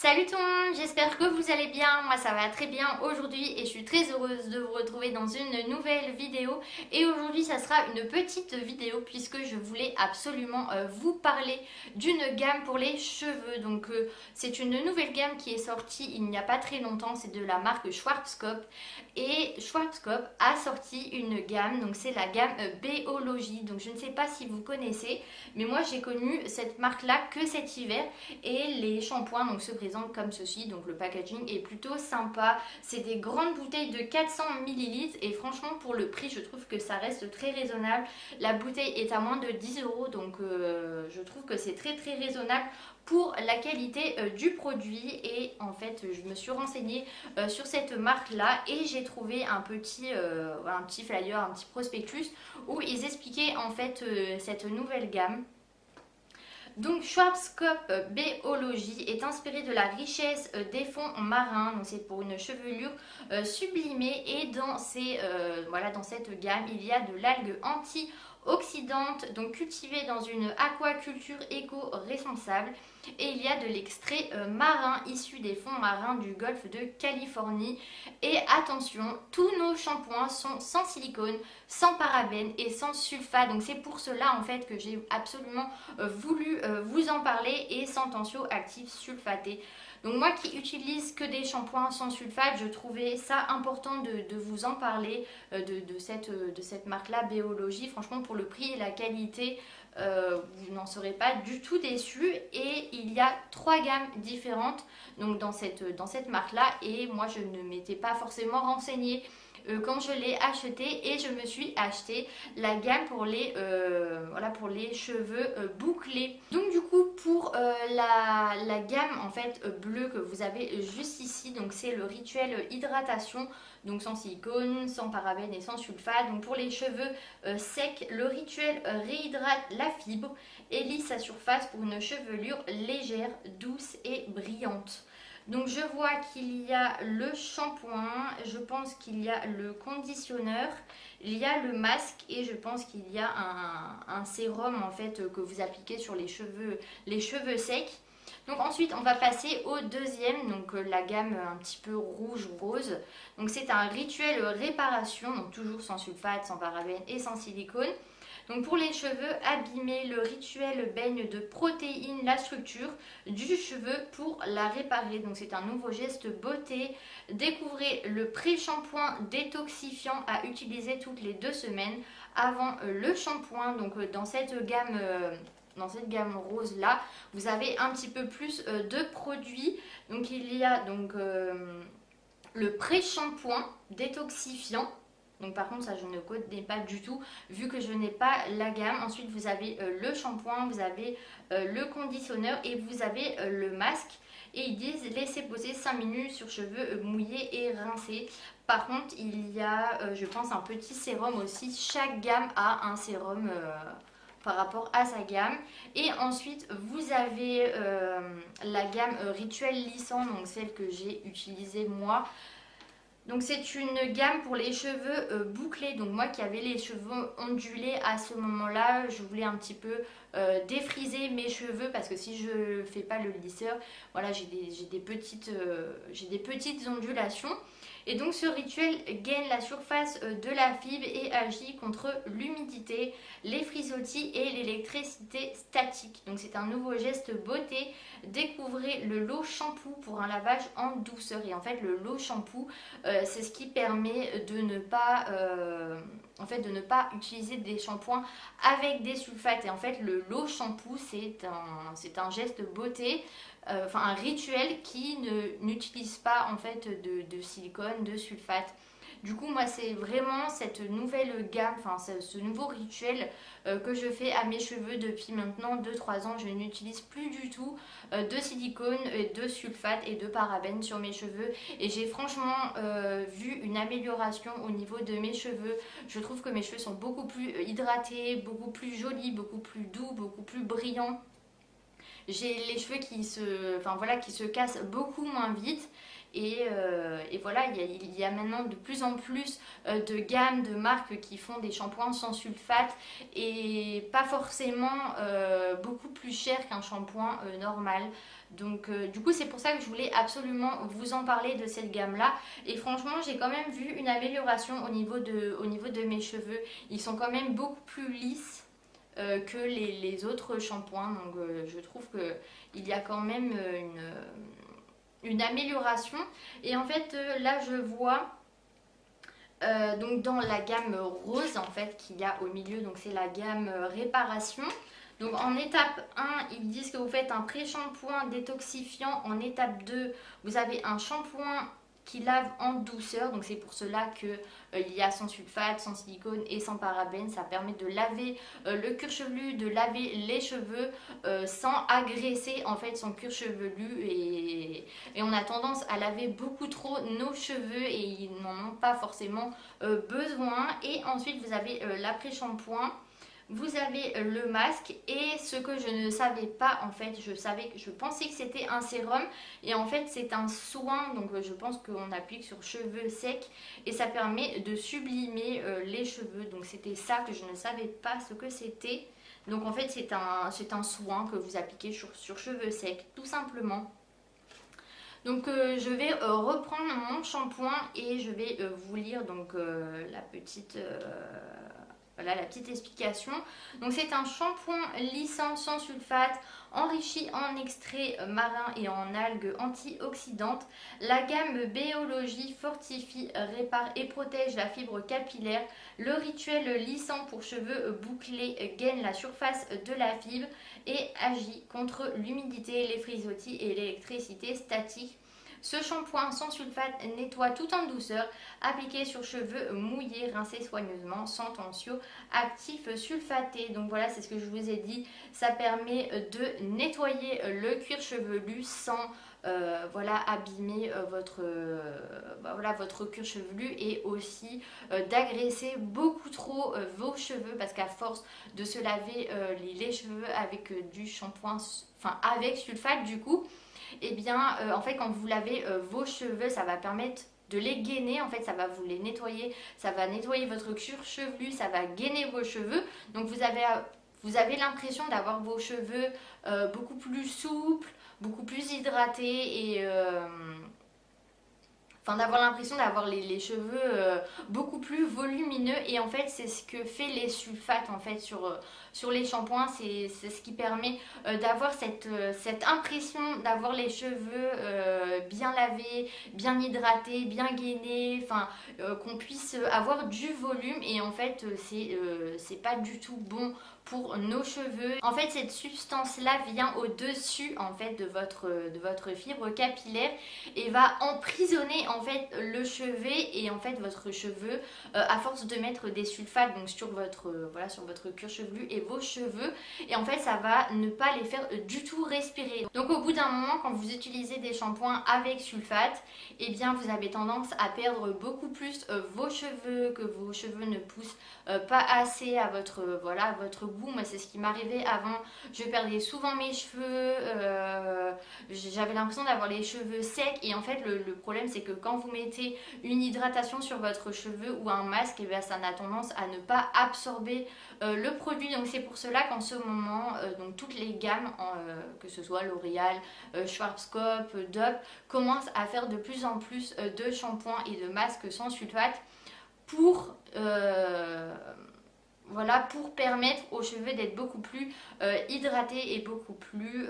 Salut tout le monde, j'espère que vous allez bien, moi ça va très bien aujourd'hui et je suis très heureuse de vous retrouver dans une nouvelle vidéo. Et aujourd'hui ça sera une petite vidéo puisque je voulais absolument vous parler d'une gamme pour les cheveux. C'est une nouvelle gamme qui est sortie il n'y a pas très longtemps, c'est de la marque Schwarzkopf. Et Schwarzkopf a sorti une gamme, donc c'est la gamme Béologie. Donc je ne sais pas si vous connaissez, mais moi j'ai connu cette marque là que cet hiver. Et les shampoings donc, se présentent comme ceci, donc le packaging est plutôt sympa. C'est des grandes bouteilles de 400 millilitres et franchement pour le prix je trouve que ça reste très raisonnable. La bouteille est à moins de 10 euros donc je trouve que c'est très très raisonnable pour la qualité du produit. Et en fait je me suis renseignée sur cette marque là et j'ai trouvé un petit flyer, un petit prospectus où ils expliquaient en fait cette nouvelle gamme. Donc Schwarzkopf Béologie est inspiré de la richesse des fonds marins, donc c'est pour une chevelure sublimée. Et dans cette gamme il y a de l'algue antioxydante, donc cultivée dans une aquaculture éco-responsable. Et il y a de l'extrait marin issu des fonds marins du golfe de Californie. Et attention, tous nos shampoings sont sans silicone, sans parabènes et sans sulfate. Donc c'est pour cela en fait que j'ai absolument voulu vous en parler, et sans tensioactifs sulfatés. Donc moi qui utilise que des shampoings sans sulfate, je trouvais ça important de vous en parler de cette marque-là, Béologie. Franchement pour le prix et la qualité, vous n'en serez pas du tout déçus. Et il y a trois gammes différentes donc dans cette marque-là, et moi je ne m'étais pas forcément renseignée quand je l'ai acheté, et je me suis acheté la gamme pour les cheveux bouclés. Donc du coup pour la gamme en fait bleue que vous avez juste ici, donc c'est le rituel hydratation, donc sans silicone, sans parabènes et sans sulfate. Donc pour les cheveux secs, le rituel réhydrate la fibre et lisse sa surface pour une chevelure légère, douce et brillante. Donc je vois qu'il y a le shampoing, je pense qu'il y a le conditionneur, il y a le masque, et je pense qu'il y a un sérum en fait que vous appliquez sur les cheveux secs. Donc ensuite on va passer au deuxième, donc la gamme un petit peu rouge rose. Donc c'est un rituel réparation, donc toujours sans sulfate, sans parabènes et sans silicone. Donc pour les cheveux abîmés, le rituel baigne de protéines la structure du cheveu pour la réparer. Donc c'est un nouveau geste beauté. Découvrez le pré-shampoing détoxifiant à utiliser toutes les 2 semaines avant le shampoing. Donc dans cette gamme rose là, vous avez un petit peu plus de produits. Donc il y a le pré-shampoing détoxifiant. Donc par contre ça je ne connais pas du tout vu que je n'ai pas la gamme. Ensuite vous avez le shampoing, vous avez le conditionneur et vous avez le masque. Et ils disent laisser poser 5 minutes sur cheveux mouillés et rincés. Par contre il y a je pense un petit sérum aussi. Chaque gamme a un sérum par rapport à sa gamme. Et ensuite vous avez la gamme rituel lissant, donc celle que j'ai utilisée moi. Donc c'est une gamme pour les cheveux bouclés. Donc moi qui avais les cheveux ondulés à ce moment-là, je voulais un petit peu défriser mes cheveux, parce que si je fais pas le lisseur, voilà, j'ai des petites ondulations. Et donc ce rituel gaine la surface de la fibre et agit contre l'humidité, les frisottis et l'électricité statique. Donc c'est un nouveau geste beauté. Découvrez le lot shampoo pour un lavage en douceur. Et en fait le lot shampoo, c'est ce qui permet de ne pas utiliser des shampoings avec des sulfates. Et en fait le lot shampoo c'est un geste beauté, un rituel qui n'utilise pas en fait de silicone, de sulfate. Du coup moi c'est vraiment cette nouvelle gamme, ce nouveau rituel que je fais à mes cheveux depuis maintenant 2-3 ans. Je n'utilise plus du tout de silicone, de sulfate et de parabènes sur mes cheveux. Et j'ai franchement vu une amélioration au niveau de mes cheveux. Je trouve que mes cheveux sont beaucoup plus hydratés, beaucoup plus jolis, beaucoup plus doux, beaucoup plus brillants. J'ai les cheveux qui se cassent beaucoup moins vite. Et voilà, il y a maintenant de plus en plus de gammes de marques qui font des shampoings sans sulfate et pas forcément beaucoup plus cher qu'un shampoing normal. Donc du coup c'est pour ça que je voulais absolument vous en parler de cette gamme là. Et franchement j'ai quand même vu une amélioration au niveau de mes cheveux. Ils sont quand même beaucoup plus lisses que les autres shampoings. Donc je trouve qu'il y a quand même une amélioration. Et en fait là je vois donc dans la gamme rose en fait qu'il y a au milieu, donc c'est la gamme réparation. Donc en étape 1, ils disent que vous faites un pré-shampoing détoxifiant. En étape 2, vous avez un shampoing qui lave en douceur. Donc c'est pour cela que il y a sans sulfate, sans silicone et sans parabènes. Ça permet de laver le cuir chevelu, de laver les cheveux sans agresser en fait son cuir chevelu. Et on a tendance à laver beaucoup trop nos cheveux et ils n'en ont pas forcément besoin. Et ensuite vous avez l'après-shampoing. Vous avez le masque et ce que je ne savais pas en fait, je pensais que c'était un sérum et en fait c'est un soin, donc je pense qu'on applique sur cheveux secs et ça permet de sublimer les cheveux, donc c'était ça que je ne savais pas ce que c'était. Donc en fait c'est un soin que vous appliquez sur cheveux secs tout simplement. Donc je vais reprendre mon shampoing et je vais vous lire donc la petite... Voilà la petite explication. Donc c'est un shampoing lissant sans sulfate, enrichi en extraits marins et en algues antioxydantes. La gamme Biologie fortifie, répare et protège la fibre capillaire. Le rituel lissant pour cheveux bouclés gaine la surface de la fibre et agit contre l'humidité, les frisottis et l'électricité statique. Ce shampoing sans sulfate nettoie tout en douceur, appliqué sur cheveux mouillés, rincés soigneusement, sans tensioactif sulfaté. Donc voilà, c'est ce que je vous ai dit. Ça permet de nettoyer le cuir chevelu sans voilà, abîmer votre cuir chevelu et aussi d'agresser beaucoup trop vos cheveux parce qu'à force de se laver les cheveux avec du shampoing, enfin avec sulfate du coup, et bien en fait quand vous lavez vos cheveux ça va permettre de les gainer, en fait ça va vous les nettoyer, ça va nettoyer votre cuir chevelu, ça va gainer vos cheveux, donc vous avez l'impression d'avoir vos cheveux beaucoup plus souples, beaucoup plus hydratés et enfin d'avoir l'impression d'avoir les cheveux beaucoup plus volumineux. Et en fait c'est ce que fait les sulfates en fait sur les shampoings, c'est ce qui permet d'avoir cette impression d'avoir les cheveux bien lavés, bien hydratés, bien gainés, enfin qu'on puisse avoir du volume. Et en fait c'est pas du tout bon pour nos cheveux. En fait cette substance là vient au dessus en fait de votre fibre capillaire et va emprisonner en fait le chevet. Et en fait votre cheveu à force de mettre des sulfates donc sur votre cuir chevelu et vos cheveux, et en fait ça va ne pas les faire du tout respirer. Donc au bout d'un moment quand vous utilisez des shampoings avec sulfate, et eh bien vous avez tendance à perdre beaucoup plus vos cheveux, que vos cheveux ne poussent pas assez à votre goût. Moi c'est ce qui m'arrivait avant, je perdais souvent mes cheveux, j'avais l'impression d'avoir les cheveux secs. Et en fait le problème c'est que quand vous mettez une hydratation sur votre cheveu ou un masque, et bien ça a tendance à ne pas absorber le produit. Donc c'est pour cela qu'en ce moment donc toutes les gammes que ce soit L'Oréal, Schwarzkopf, Dove commencent à faire de plus en plus de shampoings et de masques sans sulfate pour voilà, pour permettre aux cheveux d'être beaucoup plus hydratés et beaucoup plus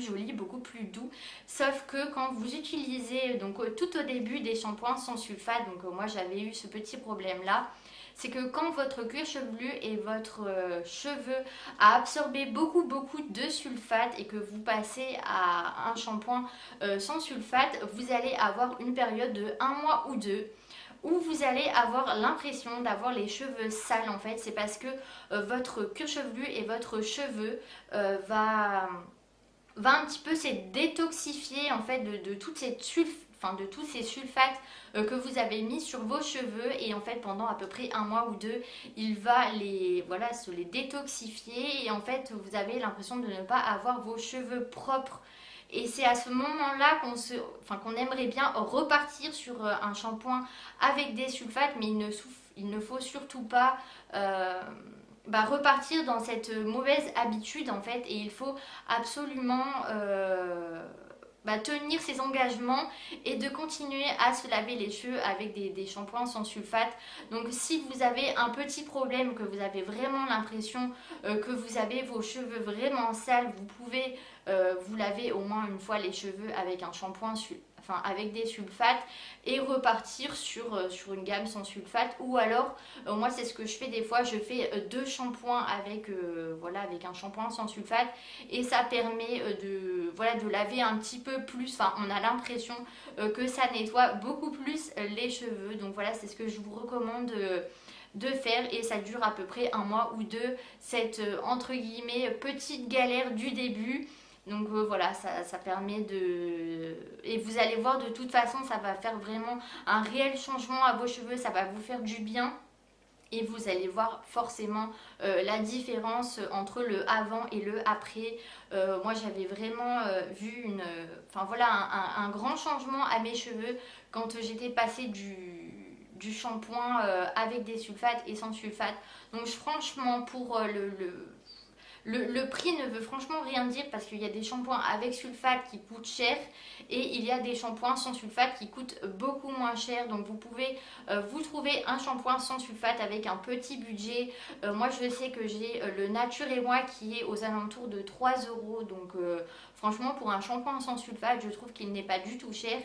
jolis, beaucoup plus doux. Sauf que quand vous utilisez donc tout au début des shampoings sans sulfate, donc moi j'avais eu ce petit problème là, c'est que quand votre cuir chevelu et votre cheveu a absorbé beaucoup de sulfate et que vous passez à un shampoing sans sulfate, vous allez avoir une période de 1 mois ou 2 où vous allez avoir l'impression d'avoir les cheveux sales. En fait c'est parce que votre cuir chevelu et votre cheveu va un petit peu se détoxifier en fait de toute cette de tous ces sulfates que vous avez mis sur vos cheveux. Et en fait pendant à peu près 1 mois ou 2 il va se les détoxifier et en fait vous avez l'impression de ne pas avoir vos cheveux propres. Et c'est à ce moment-là qu'on aimerait bien repartir sur un shampoing avec des sulfates, mais il ne faut surtout pas repartir dans cette mauvaise habitude en fait, et il faut absolument tenir ses engagements et de continuer à se laver les cheveux avec des shampoings sans sulfate. Donc si vous avez un petit problème, que vous avez vraiment l'impression que vous avez vos cheveux vraiment sales, vous pouvez vous laver au moins une fois les cheveux avec un shampoing avec des sulfates et repartir sur une gamme sans sulfate. Ou alors moi c'est ce que je fais des fois, je fais deux shampoings avec un shampoing sans sulfate, et ça permet de laver un petit peu plus, enfin on a l'impression que ça nettoie beaucoup plus les cheveux. Donc voilà, c'est ce que je vous recommande de faire, et ça dure à peu près un mois ou deux, cette entre guillemets petite galère du début. Donc voilà, ça permet de... Et vous allez voir, de toute façon, ça va faire vraiment un réel changement à vos cheveux, ça va vous faire du bien. Et vous allez voir forcément la différence entre le avant et le après. Moi j'avais vraiment vu un grand changement à mes cheveux quand j'étais passée du shampoing avec des sulfates et sans sulfate. Donc franchement, pour le prix ne veut franchement rien dire, parce qu'il y a des shampoings avec sulfate qui coûtent cher et il y a des shampoings sans sulfate qui coûtent beaucoup moins cher. Donc vous pouvez vous trouver un shampoing sans sulfate avec un petit budget. Moi je sais que j'ai le Nature et Moi qui est aux alentours de 3 €. Donc franchement, pour un shampoing sans sulfate, je trouve qu'il n'est pas du tout cher.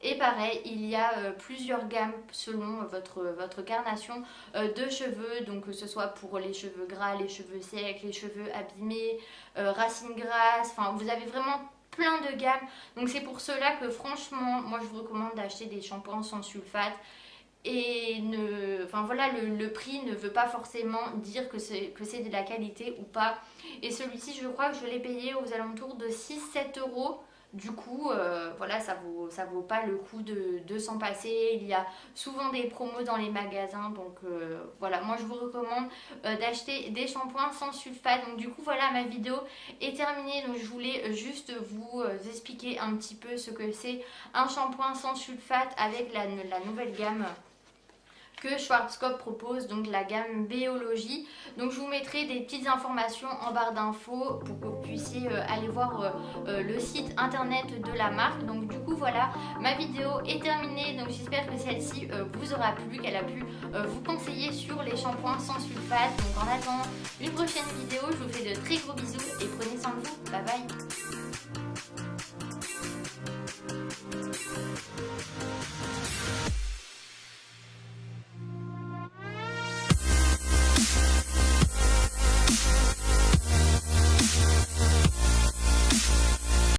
Et pareil, il y a plusieurs gammes selon votre carnation de cheveux, donc que ce soit pour les cheveux gras, les cheveux secs, les cheveux abîmés, racines grasses, enfin vous avez vraiment plein de gammes. Donc c'est pour cela que franchement, moi je vous recommande d'acheter des shampoings sans sulfate. Et le prix ne veut pas forcément dire que c'est de la qualité ou pas. Et celui-ci, je crois que je l'ai payé aux alentours de 6-7 €. Du coup, ça vaut pas le coup de s'en passer. Il y a souvent des promos dans les magasins. Donc voilà, moi je vous recommande d'acheter des shampoings sans sulfate. Donc du coup, voilà, ma vidéo est terminée. Donc je voulais juste vous expliquer un petit peu ce que c'est un shampoing sans sulfate avec la nouvelle gamme que Schwarzkopf propose, donc la gamme Biologie. Donc je vous mettrai des petites informations en barre d'infos pour que vous puissiez aller voir le site internet de la marque. Donc du coup voilà, ma vidéo est terminée. Donc j'espère que celle-ci vous aura plu, qu'elle a pu vous conseiller sur les shampoings sans sulfate. Donc en attendant une prochaine vidéo, je vous fais de très gros bisous et prenez soin de vous. Bye bye.